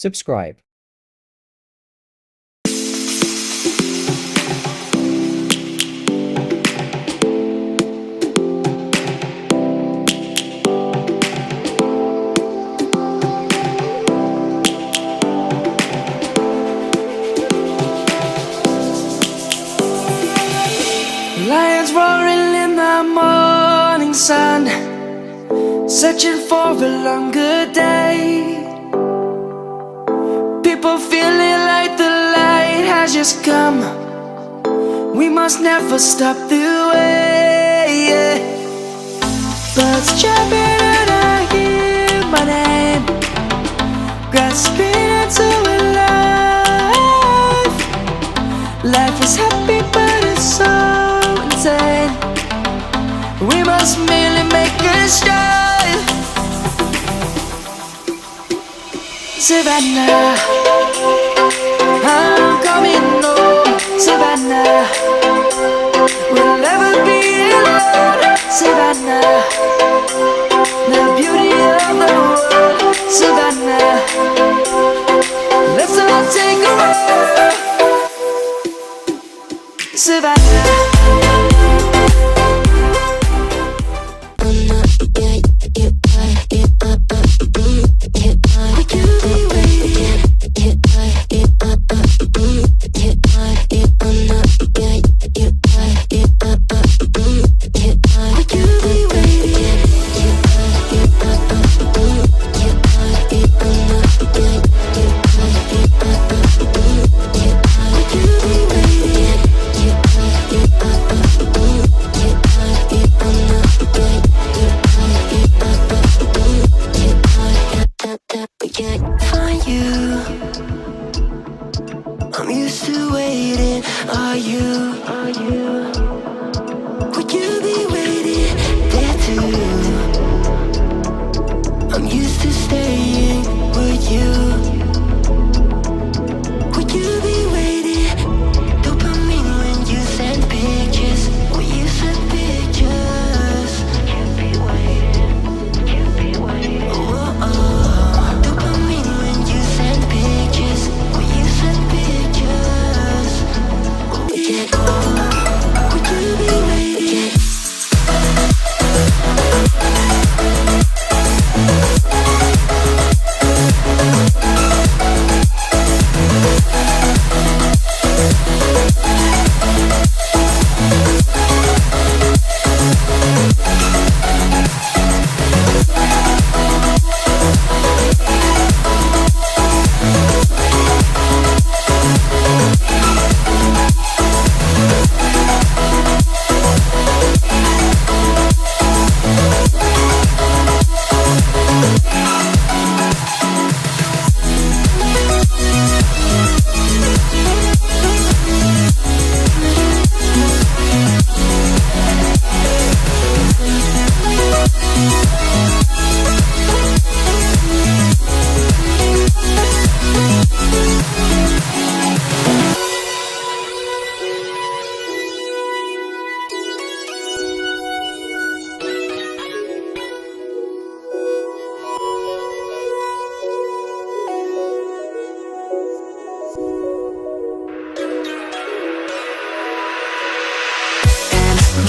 subscribe. Lions roaring in the morning sun, searching for a longer day. People feeling like the light has just come. We must never stop the way. Birds chirping and I hear my name, grasping into a life. Life is happy but it's so insane. We must merely make a strive. Savannah, I'm coming home. Savannah, we'll never be alone. Savannah, the beauty of the world. Savannah, let's all take a walk. Savannah.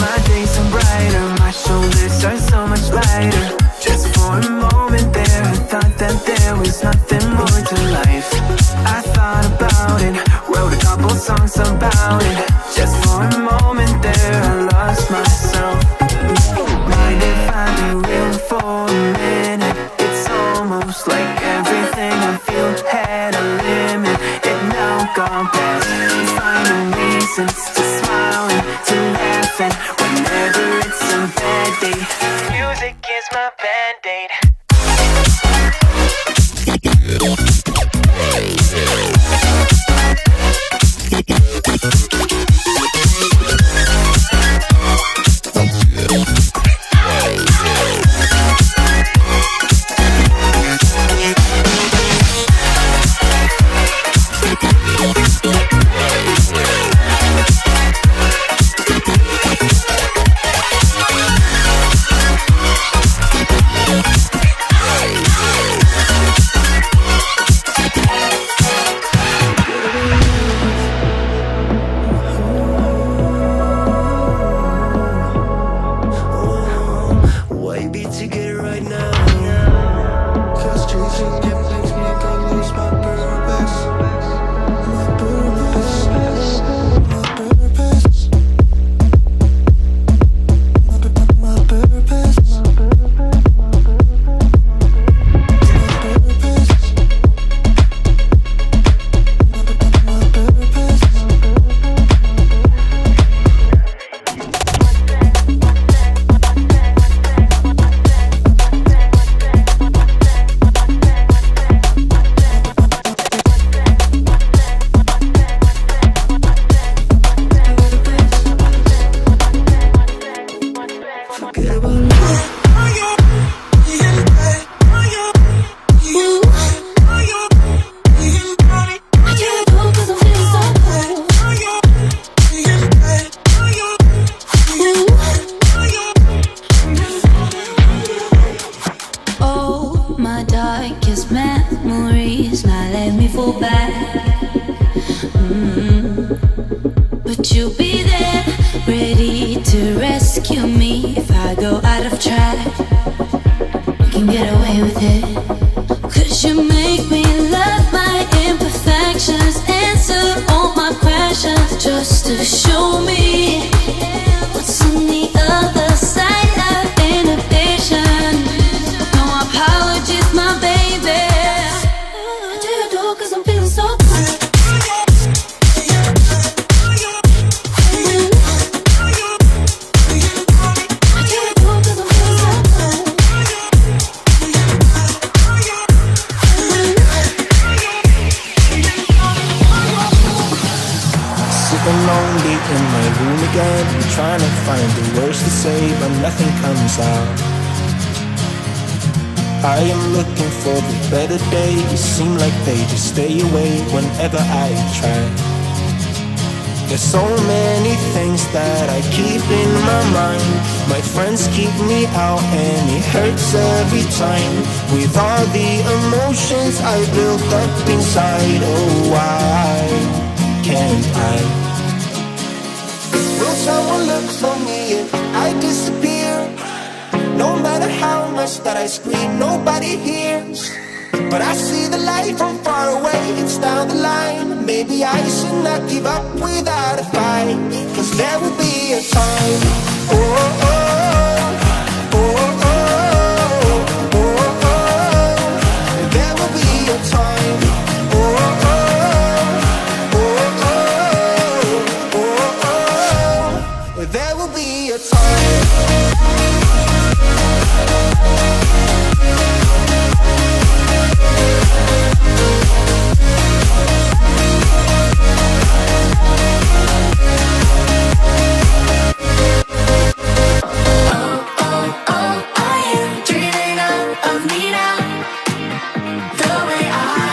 My days are brighter, my shoulders are so much lighter. Just for a moment there, I thought that there was nothing more to life. I thought about it, wrote a couple songs about it. Just for a moment there, I lost myself. Mind if I be real for a minute? It's almost like everything I feel had a limit. It now gone past, finding reasons to smile and to laugh at. Whenever it's a bad day, music is my band-aid. Are you dreaming of me now? The way I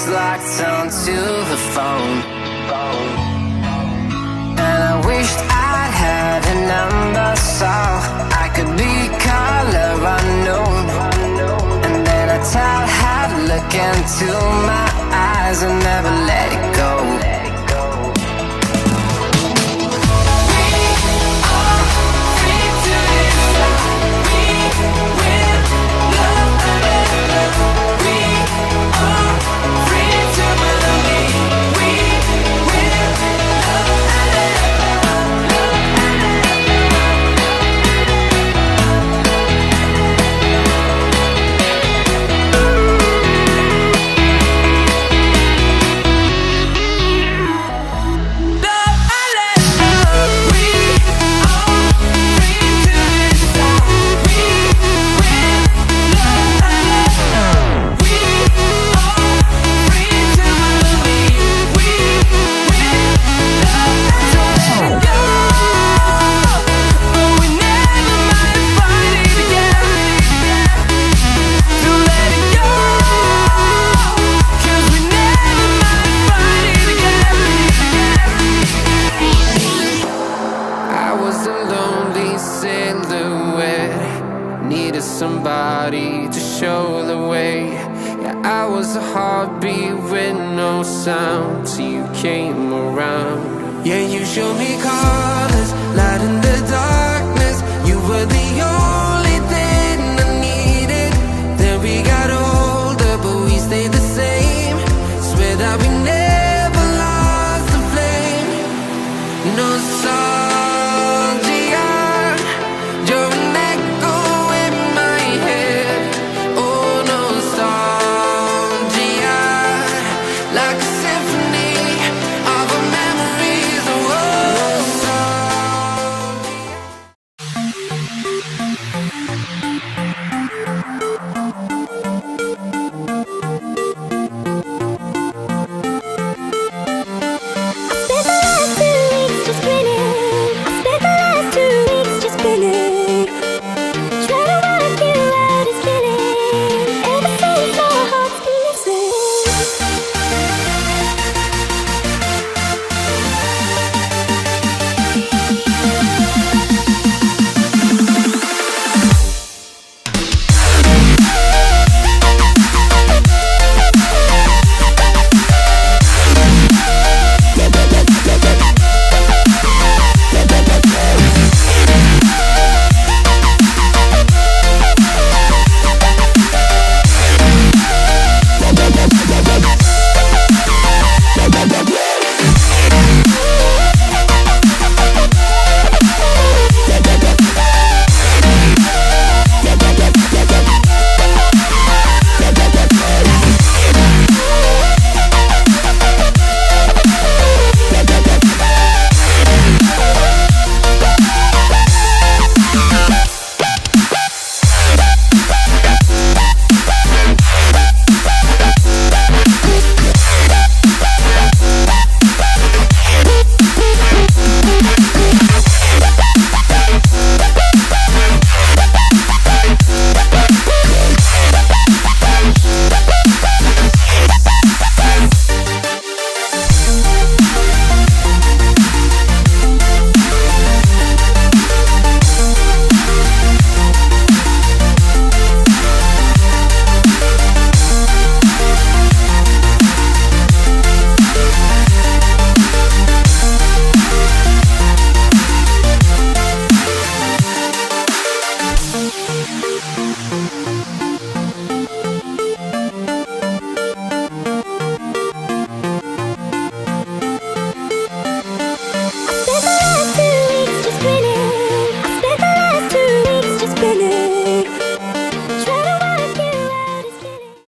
was locked onto the phone. And I wished I'd had a number so I could be color unknown. And then I tell her to look into my eyes and never let it go. Needed somebody to show the way. Yeah, I was a heartbeat with no sound till you came around. Yeah, you showed me colors, light and